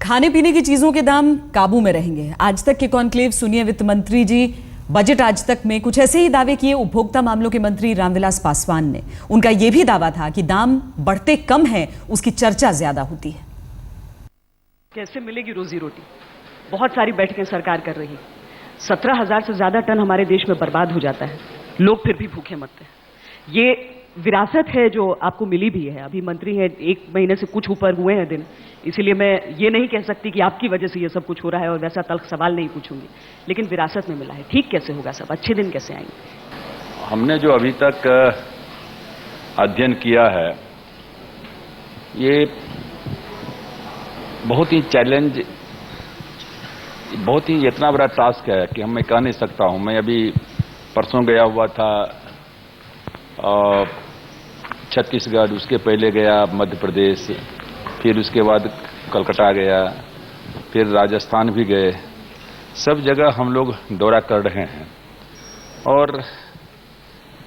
खाने पीने की चीजों के दाम काबू में रहेंगे। आज तक के कॉन्क्लेव सुनिए वित्त मंत्री जी। बजट आज तक में कुछ ऐसे ही दावे किए उपभोक्ता मामलों के मंत्री रामविलास पासवान ने। उनका यह भी दावा था कि दाम बढ़ते कम है, उसकी चर्चा ज्यादा होती है। कैसे मिलेगी रोजी रोटी? बहुत सारी बैठकें सरकार कर रही है। 17,000 से ज्यादा टन हमारे देश में बर्बाद हो जाता है, लोग फिर भी भूखे मरते हैं। ये विरासत है जो आपको मिली भी है। अभी मंत्री हैं, 1 महीने से कुछ ऊपर हुए हैं दिन, इसीलिए मैं ये नहीं कह सकती कि आपकी वजह से ये सब कुछ हो रहा है और वैसा तल्ख सवाल नहीं पूछूंगी, लेकिन विरासत में मिला है। ठीक कैसे होगा सब? अच्छे दिन कैसे आएंगे? हमने जो अभी तक अध्ययन किया है, ये बहुत ही चैलेंज, बहुत ही इतना बड़ा टास्क है कि मैं कह नहीं सकता हूं। मैं अभी परसों गया हुआ था छत्तीसगढ़, उसके पहले गया मध्य प्रदेश, फिर उसके बाद कलकत्ता गया, फिर राजस्थान भी गए। सब जगह हम लोग दौरा कर रहे हैं और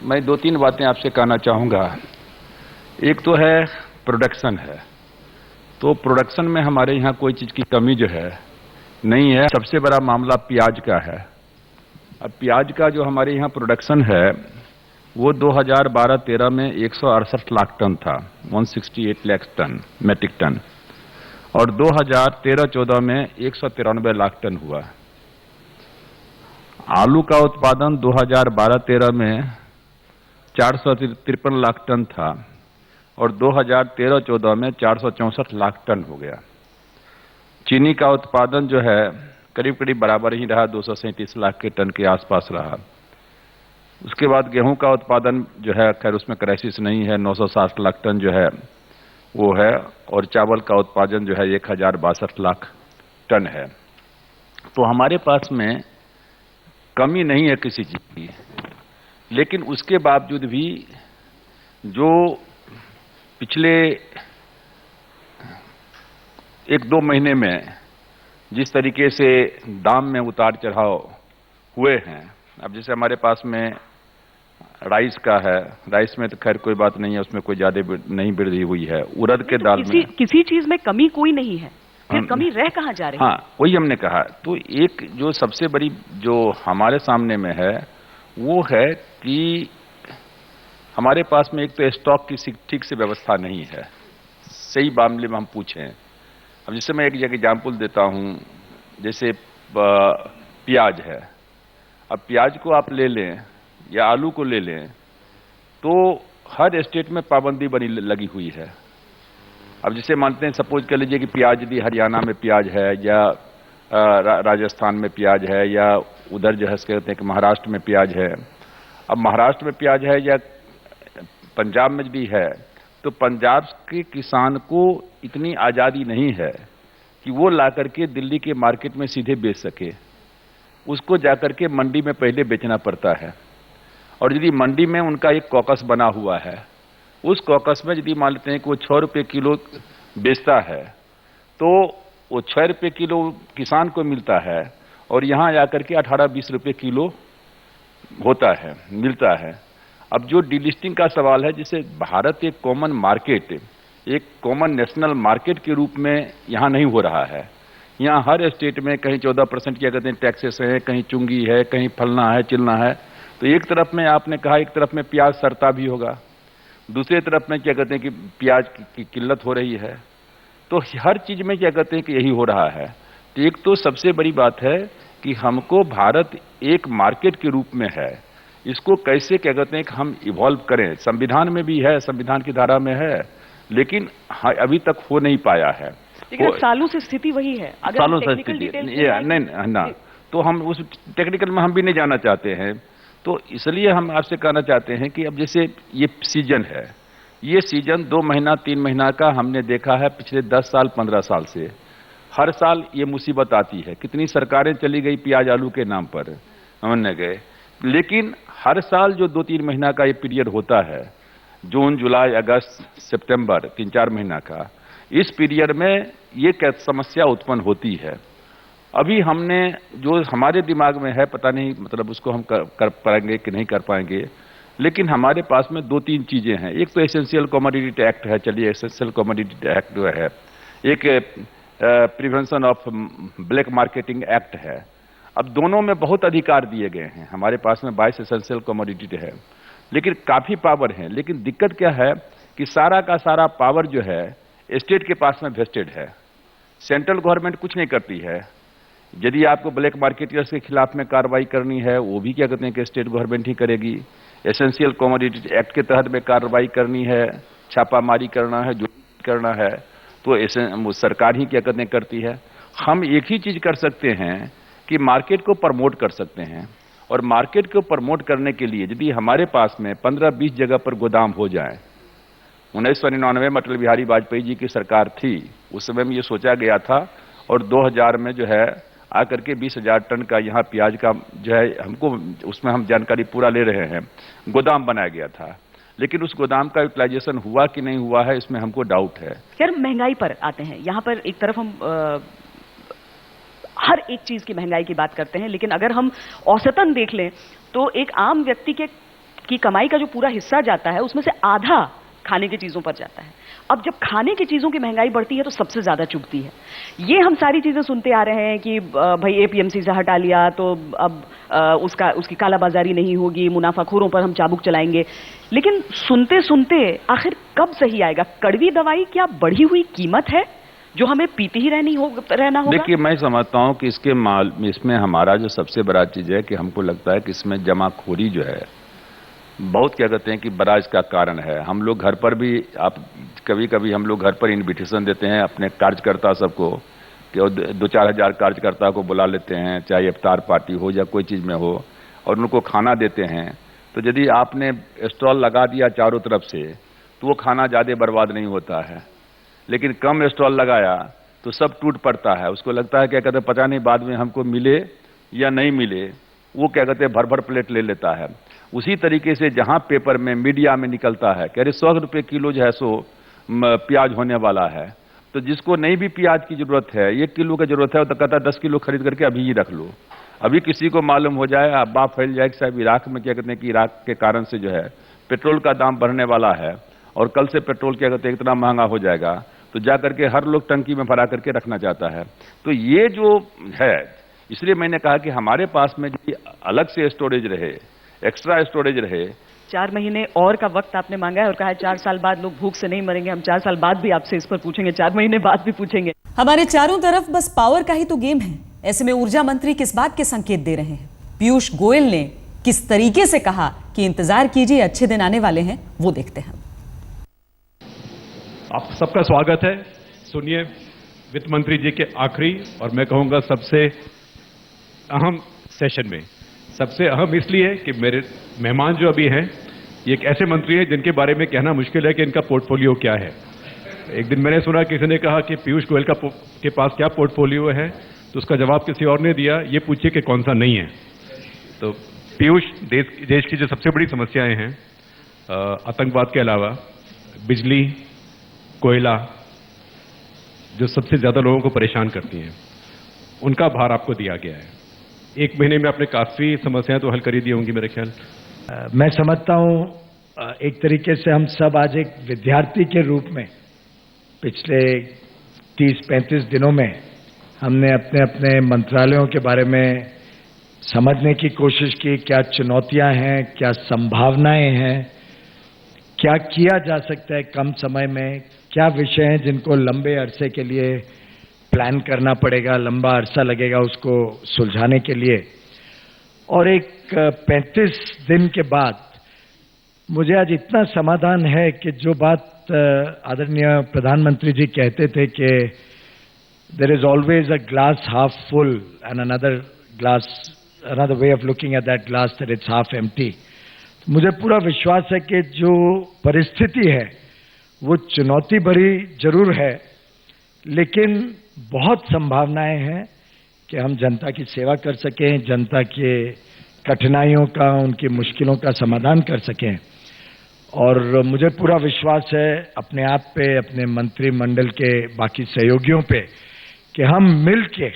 मैं 2-3 बातें आपसे कहना चाहूँगा। एक तो है प्रोडक्शन है, तो प्रोडक्शन में हमारे यहाँ कोई चीज़ की कमी जो है नहीं है। सबसे बड़ा मामला प्याज का है। अब प्याज का जो हमारे यहाँ प्रोडक्शन है वो 2012-13 में 168 लाख टन था, 168 लाख टन मैट्रिक टन, और 2013-14 में 193 लाख टन हुआ। आलू का उत्पादन 2012-13 में 453 लाख टन था और 2013-14 में 464 लाख टन हो गया। चीनी का उत्पादन जो है करीब करीब बराबर ही रहा, 237 लाख के टन के आसपास रहा। उसके बाद गेहूं का उत्पादन जो है, खैर उसमें क्राइसिस नहीं है, 960 लाख टन जो है वो है, और चावल का उत्पादन जो है 1062 लाख टन है। तो हमारे पास में कमी नहीं है किसी चीज की, लेकिन उसके बावजूद भी जो पिछले 1-2 महीने में जिस तरीके से दाम में उतार चढ़ाव हुए हैं, अब जैसे हमारे पास में राइस का है, राइस में तो खैर कोई बात नहीं है, उसमें कोई ज्यादा नहीं वृद्धि हुई है। उड़द के दाल में किसी चीज में कमी कोई नहीं है, फिर कमी रह कहां जा रही है? हाँ, वही हमने कहा। तो एक जो सबसे बड़ी जो हमारे सामने में है वो है कि हमारे पास में एक तो स्टॉक की ठीक से व्यवस्था नहीं है। सही मामले में हम पूछें, अब जैसे मैं एक एग्जाम्पल देता हूं, जैसे प्याज है। अब प्याज को आप ले लें या आलू को ले लें तो हर स्टेट में पाबंदी लगी हुई है। अब जैसे मानते हैं, सपोज कर लीजिए कि प्याज यदि हरियाणा में प्याज है या राजस्थान में प्याज है या उधर जो है कहते हैं कि महाराष्ट्र में प्याज है। अब महाराष्ट्र में प्याज है या पंजाब में भी है, तो पंजाब के किसान को इतनी आज़ादी नहीं है कि वो ला करके दिल्ली के मार्केट में सीधे बेच सके। उसको जाकर के मंडी में पहले बेचना पड़ता है, और यदि मंडी में उनका एक कॉकस बना हुआ है, उस कॉकस में यदि मान लेते हैं कि वो 6 रुपये किलो बेचता है, तो वो 6 रुपये किलो किसान को मिलता है और यहाँ आकर के 18-20 रुपये किलो होता है, मिलता है। अब जो डीलिस्टिंग का सवाल है, जिसे भारत एक कॉमन मार्केट, एक कॉमन नेशनल मार्केट के रूप में यहाँ नहीं हो रहा है। यहाँ हर स्टेट में कहीं 14% क्या कहते हैं टैक्सेस है, कहीं चुंगी है, कहीं फलना है, चिलना है। तो एक तरफ में आपने कहा, एक तरफ में प्याज सस्ता भी होगा, दूसरी तरफ में क्या कहते हैं कि प्याज की किल्लत हो रही है। तो हर चीज में क्या कहते हैं कि यही हो रहा है। तो एक तो सबसे बड़ी बात है कि हमको भारत एक मार्केट के रूप में है, इसको कैसे क्या कहते हैं कि हम इवॉल्व करें। संविधान में भी है, संविधान की धारा में है, लेकिन अभी तक हो नहीं पाया है। लेकिन सालों से स्थिति वही है। अगर सालों से स्थिति नहीं ना, तो हम उस टेक्निकल में हम भी नहीं जाना चाहते हैं। तो इसलिए हम आपसे कहना चाहते हैं कि अब जैसे ये सीजन है, ये सीजन 2 महीना 3 महीना का हमने देखा है पिछले 10 साल 15 साल से। हर साल ये मुसीबत आती है। कितनी सरकारें चली गई प्याज आलू के नाम पर, हमने गए, लेकिन हर साल जो 2-3 महीना का ये पीरियड होता है, जून जुलाई अगस्त सितंबर, 3-4 महीना का, इस पीरियड में ये क्या समस्या उत्पन्न होती है। अभी हमने जो हमारे दिमाग में है, पता नहीं मतलब उसको हम कर पाएंगे कि नहीं कर पाएंगे, लेकिन हमारे पास में 2-3 चीजें हैं। एक तो एसेंशियल कमोडिटी एक्ट है, चलिए एसेंशियल कमोडिटी एक्ट जो है, एक prevention of black marketing act है। अब दोनों में बहुत अधिकार दिए गए हैं। हमारे पास में 22 एसेंशियल कमोडिटी है, लेकिन काफी पावर है। लेकिन दिक्कत क्या है कि सारा का सारा पावर जो है स्टेट के पास में वेस्टेड है। सेंट्रल गवर्नमेंट कुछ नहीं करती है। यदि आपको ब्लैक मार्केटर्स के खिलाफ में कार्रवाई करनी है, वो भी क्या कहते हैं कि स्टेट गवर्नमेंट ही करेगी। एसेंशियल कमोडिटी एक्ट के तहत में कार्रवाई करनी है, छापामारी करना है, जो करना है, तो सरकार ही क्या कहते हैं करती है। हम एक ही चीज कर सकते हैं कि मार्केट को प्रमोट कर सकते हैं, और मार्केट को प्रमोट करने के लिए यदि हमारे पास में 15-20 जगह पर गोदाम हो जाए। 1999 में अटल बिहारी वाजपेयी जी की सरकार थी, उस समय में ये सोचा गया था, और 2000 में जो है आकर के 20,000 टन का यहाँ प्याज का जो है हमको उसमें हम जानकारी पूरा ले रहे हैं, गोदाम बनाया गया था। लेकिन उस गोदाम का यूटिलाइजेशन हुआ कि नहीं हुआ है, इसमें हमको डाउट है। खैर, महंगाई पर आते हैं। यहाँ पर एक तरफ हम हर एक चीज की महंगाई की बात करते हैं, लेकिन अगर हम औसतन देख लें तो एक आम व्यक्ति की कमाई का जो पूरा हिस्सा जाता है उसमें से आधा खाने की चीजों पर जाता है। अब जब खाने की चीजों की महंगाई बढ़ती है तो सबसे ज्यादा चुभती है। ये हम सारी चीजें सुनते आ रहे हैं कि भाई एपीएमसी से हटा लिया तो अब उसकी कालाबाजारी नहीं होगी, मुनाफाखोरों पर हम चाबुक चलाएंगे। लेकिन सुनते सुनते आखिर कब सही आएगा? कड़वी दवाई क्या बढ़ी हुई कीमत है जो हमें पीते ही रहना होगा? देखिए, मैं समझता हूं कि इसमें हमारा जो सबसे बड़ा चीज है कि हमको लगता है कि इसमें जमाखोरी जो है बहुत क्या कहते हैं कि बड़ा इसका कारण है। हम लोग घर पर भी, आप कभी कभी हम लोग घर पर इनविटेशन देते हैं अपने कार्यकर्ता सबको, कि 2-4 हजार कार्यकर्ता को बुला लेते हैं, चाहे इफ्तार पार्टी हो या कोई चीज में हो, और उनको खाना देते हैं। तो यदि आपने स्टॉल लगा दिया चारों तरफ से तो वो खाना ज्यादा बर्बाद नहीं होता है, लेकिन कम स्टॉल लगाया तो सब टूट पड़ता है। उसको लगता है क्या कहते हैं पता नहीं बाद में हमको मिले या नहीं मिले, वो क्या कहते हैं भर भर प्लेट ले लेता है। उसी तरीके से जहां पेपर में मीडिया में निकलता है कह रहे 100 रुपए किलो जो है सो प्याज होने वाला है, तो जिसको नहीं भी प्याज की जरूरत है, 1 किलो की जरूरत है, तो कहता है 10 किलो खरीद करके अभी ही रख लो। अभी किसी को मालूम हो जाए, अफवाह फैल जाए कि साहब इराक में क्या कहते हैं कि इराक के कारण से जो है पेट्रोल का दाम बढ़ने वाला है, और कल से पेट्रोल क्या कहते हैं इतना महंगा हो जाएगा, तो जा करके हर लोग टंकी में भरा करके रखना चाहता है। तो ये जो है, इसलिए मैंने कहा कि हमारे पास में अलग से स्टोरेज रहे, एक्स्ट्रा स्टोरेज रहे। 4 महीने और का वक्त आपने मांगा है और कहा है 4 साल बाद लोग भूख से नहीं मरेंगे। हम 4 साल बाद भी आपसे इस पर पूछेंगे, 4 महीने बाद भी पूछेंगे। हमारे चारों तरफ बस पावर का ही तो गेम है। ऐसे में ऊर्जा मंत्री किस बात के संकेत दे रहे हैं? पीयूष गोयल ने किस तरीके से कहा कि इंतजार कीजिए, अच्छे दिन आने वाले हैं, वो देखते हैं। आप सबका स्वागत है। सुनिए, वित्त मंत्री जी के आखिरी और मैं कहूंगा सबसे अहम सेशन में, सबसे अहम इसलिए कि मेरे मेहमान जो अभी हैं ये एक ऐसे मंत्री हैं जिनके बारे में कहना मुश्किल है कि इनका पोर्टफोलियो क्या है। एक दिन मैंने सुना किसी ने कहा कि पीयूष गोयल के पास क्या पोर्टफोलियो है, तो उसका जवाब किसी और ने दिया, ये पूछिए कि कौन सा नहीं है। तो पीयूष, देश की जो सबसे बड़ी समस्याएं हैं, आतंकवाद के अलावा बिजली, कोयला, जो सबसे ज्यादा लोगों को परेशान करती हैं, उनका भार आपको दिया गया है। 1 महीने में आपने काफी समस्याएं तो हल कर ही दी होंगी मेरे ख्याल। मैं समझता हूं एक तरीके से हम सब आज एक विद्यार्थी के रूप में पिछले 30-35 दिनों में हमने अपने अपने मंत्रालयों के बारे में समझने की कोशिश की। क्या चुनौतियां हैं, क्या संभावनाएं हैं, क्या किया जा सकता है कम समय में, क्या विषय हैं जिनको लंबे अरसे के लिए प्लान करना पड़ेगा, लंबा अरसा लगेगा उसको सुलझाने के लिए। और एक 35 दिन के बाद मुझे आज इतना समाधान है कि जो बात आदरणीय प्रधानमंत्री जी कहते थे कि there is always a glass half full and another way of looking at that glass that it's half empty. मुझे पूरा विश्वास है कि जो परिस्थिति है वो चुनौती भरी जरूर है, लेकिन बहुत संभावनाएं हैं कि हम जनता की सेवा कर सकें, जनता के कठिनाइयों का, उनकी मुश्किलों का समाधान कर सकें। और मुझे पूरा विश्वास है अपने आप पे, अपने मंत्रिमंडल के बाकी सहयोगियों पे, कि हम मिल के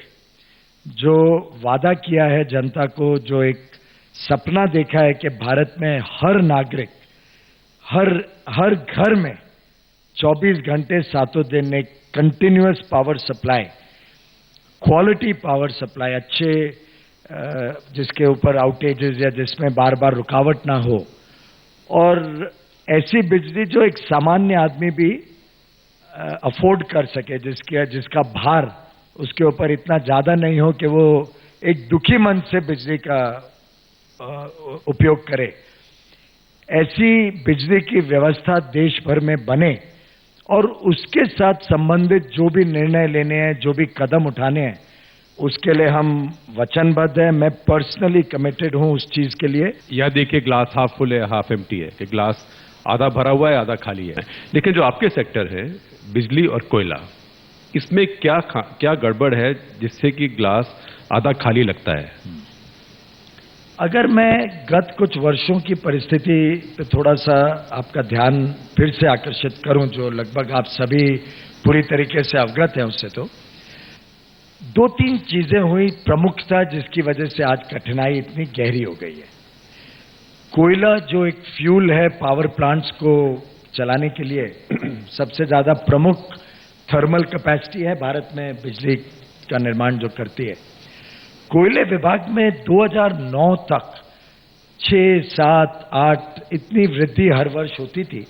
जो वादा किया है जनता को, जो एक सपना देखा है कि भारत में हर नागरिक हर घर में 24 घंटे 7 दिन एक continuous power supply quality power supply, अच्छे जिसके ऊपर आउटेजेस या जिसमें बार बार रुकावट ना हो, और ऐसी बिजली जो एक सामान्य आदमी भी अफोर्ड कर सके, जिसका भार उसके ऊपर इतना ज्यादा नहीं हो कि वो एक दुखी मन से बिजली का उपयोग करे। ऐसी बिजली की व्यवस्था देश भर में बने और उसके साथ संबंधित जो भी निर्णय लेने हैं, जो भी कदम उठाने हैं, उसके लिए हम वचनबद्ध हैं। मैं पर्सनली कमिटेड हूं उस चीज के लिए। या देखिए ग्लास हाफ फुल है हाफ एम्प्टी है, कि ग्लास आधा भरा हुआ है आधा खाली है। लेकिन जो आपके सेक्टर है बिजली और कोयला, इसमें क्या गड़बड़ है जिससे कि ग्लास आधा खाली लगता है? अगर मैं गत कुछ वर्षों की परिस्थिति पे थोड़ा सा आपका ध्यान फिर से आकर्षित करूं, जो लगभग आप सभी पूरी तरीके से अवगत हैं उससे, तो 2-3 चीजें हुई प्रमुखता जिसकी वजह से आज कठिनाई इतनी गहरी हो गई है। कोयला जो एक फ्यूल है पावर प्लांट्स को चलाने के लिए, सबसे ज्यादा प्रमुख थर्मल कैपेसिटी है भारत में बिजली का निर्माण जो करती है। कोयले विभाग में 2009 तक 6, 7, 8 इतनी वृद्धि हर वर्ष होती थी,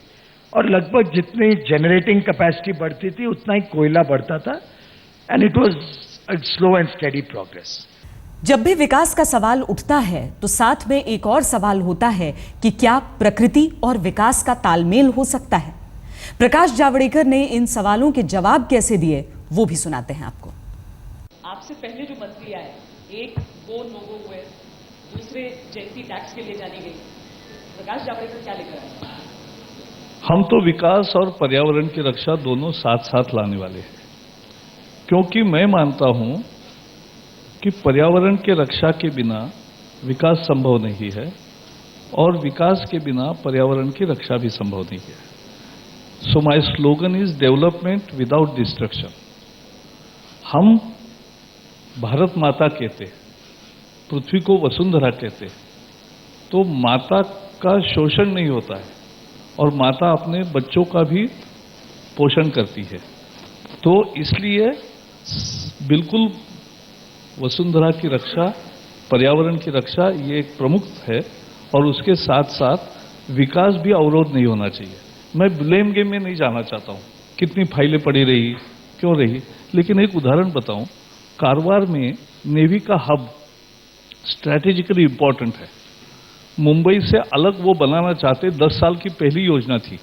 और लगभग जितनी जनरेटिंग कैपेसिटी बढ़ती थी उतना ही कोयला बढ़ता था, and it was a slow and steady progress. जब भी विकास का सवाल उठता है तो साथ में एक और सवाल होता है कि क्या प्रकृति और विकास का तालमेल हो सकता है? प्रकाश जावड़ेकर ने इन सवालों के जवाब कैसे दिए वो भी सुनाते हैं आपको। आपसे पहले जो मंत्री आए, एक गो नो गो हुए, दूसरे जयंती टैक्स के लिए जानी गई। प्रकाश जावड़ेकर क्या लेकर आए? हम तो विकास और पर्यावरण की रक्षा दोनों साथ साथ लाने वाले हैं, क्योंकि मैं मानता हूं कि पर्यावरण के रक्षा के बिना विकास संभव नहीं है और विकास के बिना पर्यावरण की रक्षा भी संभव नहीं है। So my slogan is development without destruction. हम भारत माता कहते, पृथ्वी को वसुंधरा कहते, तो माता का शोषण नहीं होता है और माता अपने बच्चों का भी पोषण करती है। तो इसलिए बिल्कुल वसुंधरा की रक्षा, पर्यावरण की रक्षा ये एक प्रमुख है, और उसके साथ साथ विकास भी अवरोध नहीं होना चाहिए। मैं ब्लेम गेम में नहीं जाना चाहता हूं, कितनी फाइलें पड़ी रही, क्यों रही, लेकिन एक उदाहरण बताऊं। कारवार में नेवी का हब स्ट्रैटेजिकली इंपॉर्टेंट है। मुंबई से अलग वो बनाना चाहते, 10 साल की पहली योजना थी,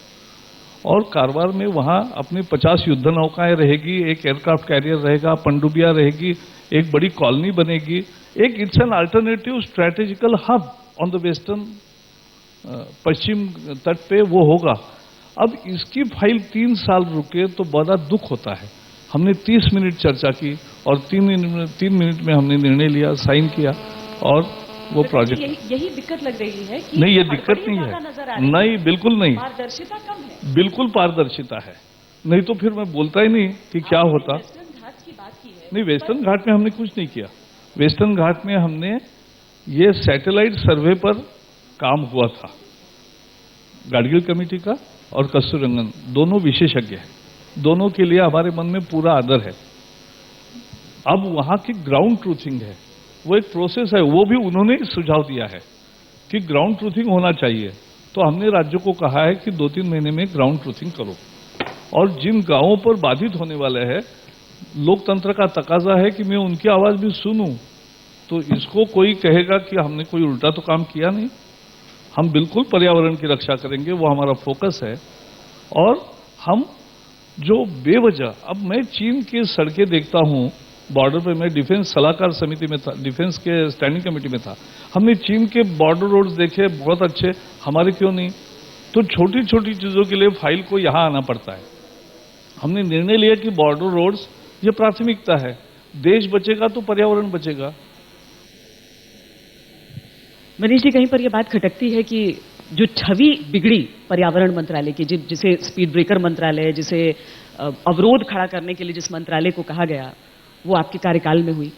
और कारवार में वहां अपनी 50 युद्ध नौकाएं रहेगी, एक एयरक्राफ्ट कैरियर रहेगा, पनडुबिया रहेगी, एक बड़ी कॉलोनी बनेगी, एक it's an alternative strategical hub on the western पश्चिम तट पे वो होगा। अब इसकी फाइल 3 साल रुके तो बड़ा दुख होता है। हमने 30 मिनट चर्चा की और 3 मिनट में हमने निर्णय लिया, साइन किया, और वो प्रोजेक्ट। यही दिक्कत लग रही है कि नहीं, ये दिक्कत नहीं है, नहीं, बिल्कुल नहीं, पारदर्शिता कम है। बिल्कुल पारदर्शिता है, नहीं तो फिर मैं बोलता ही नहीं कि क्या होता। वेस्टर्न घाट की बात की है। नहीं, वेस्टर्न घाट में हमने कुछ नहीं किया। वेस्टर्न घाट में हमने ये सैटेलाइट सर्वे पर काम हुआ था, गाडगिल कमेटी का और कस्तूररंगन दोनों विशेषज्ञ हैं, दोनों के लिए हमारे मन में पूरा आदर है। अब वहां की ग्राउंड ट्रूथिंग है, वो एक प्रोसेस है, वो भी उन्होंने सुझाव दिया है कि ग्राउंड ट्रूथिंग होना चाहिए। तो हमने राज्यों को कहा है कि 2-3 महीने में ग्राउंड ट्रूथिंग करो, और जिन गांवों पर बाधित होने वाले हैं, लोकतंत्र का तकाजा है कि मैं उनकी आवाज भी सुनूं। तो इसको कोई कहेगा कि हमने कोई उल्टा तो काम किया नहीं। हम बिल्कुल पर्यावरण की रक्षा करेंगे, वो हमारा फोकस है। और हम जो बेवजह, अब मैं चीन की सड़कें देखता हूं बॉर्डर पे, मैं डिफेंस सलाहकार समिति में था, डिफेंस के स्टैंडिंग कमेटी में था, हमने चीन के बॉर्डर रोड्स देखे, बहुत अच्छे, हमारे क्यों नहीं? तो छोटी छोटी चीजों के लिए फाइल को यहां आना पड़ता है। हमने निर्णय लिया कि बॉर्डर रोड्स ये प्राथमिकता है, देश बचेगा तो पर्यावरण बचेगा। मनीष जी, कहीं पर यह बात खटकती है कि जो छवि बिगड़ी पर्यावरण मंत्रालय की, जिसे स्पीड ब्रेकर मंत्रालय, जिसे अवरोध खड़ा करने के लिए जिस मंत्रालय को कहा गया, वो आपके कार्यकाल में हुई।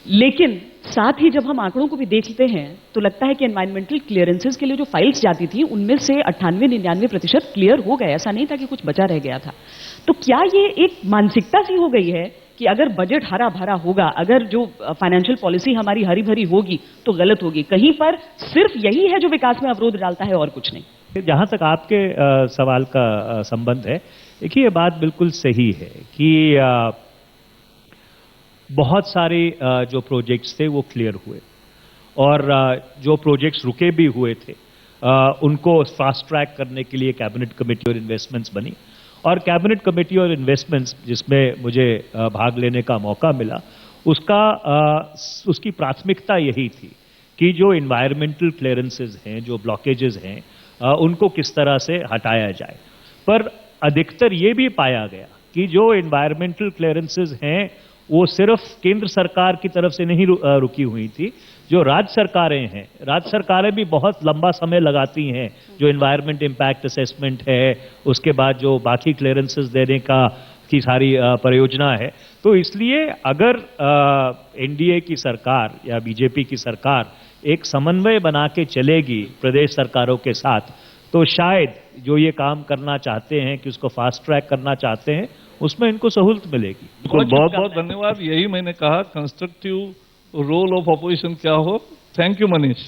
लेकिन साथ ही जब हम आंकड़ों को भी देखते हैं तो लगता है कि एनवायरमेंटल क्लियरेंसेस के लिए जो फाइल्स जाती थी उनमें से 98-99% क्लियर हो गए, ऐसा नहीं था कि कुछ बचा रह गया था। तो क्या ये एक मानसिकता सी हो गई है कि अगर बजट हरा भरा होगा, अगर जो फाइनेंशियल पॉलिसी हमारी हरी भरी होगी तो गलत होगी। कहीं पर सिर्फ यही है जो विकास में अवरोध डालता है और कुछ नहीं। जहां तक आपके सवाल का संबंध है, देखिए ये बात बिल्कुल सही है कि बहुत सारे जो प्रोजेक्ट्स थे वो क्लियर हुए और जो प्रोजेक्ट्स रुके भी हुए थे उनको फास्ट ट्रैक करने के लिए कैबिनेट कमेटी और इन्वेस्टमेंट्स बनी और कैबिनेट कमेटी और इन्वेस्टमेंट्स जिसमें मुझे भाग लेने का मौका मिला, उसकी प्राथमिकता यही थी कि जो इन्वायरमेंटल क्लियरेंसेज हैं, जो ब्लॉकेजेस हैं, उनको किस तरह से हटाया जाए। पर अधिकतर ये भी पाया गया कि जो इन्वायरमेंटल क्लियरेंसेज हैं वो सिर्फ केंद्र सरकार की तरफ से नहीं रुकी हुई थी, जो राज्य सरकारें हैं, राज्य सरकारें भी बहुत लंबा समय लगाती हैं जो इन्वायरमेंट इम्पैक्ट असेसमेंट है, उसके बाद जो बाकी क्लियरेंसेस देने की सारी परियोजना है। तो इसलिए अगर एनडीए की सरकार या बीजेपी की सरकार एक समन्वय बना के चलेगी प्रदेश सरकारों के साथ, तो शायद जो ये काम करना चाहते हैं कि उसको फास्ट ट्रैक करना चाहते हैं, उसमें इनको सहूलत मिलेगी। बहुत बहुत धन्यवाद। यही मैंने कहा, कंस्ट्रक्टिव रोल ऑफ अपोजिशन क्या हो। Thank you Manish.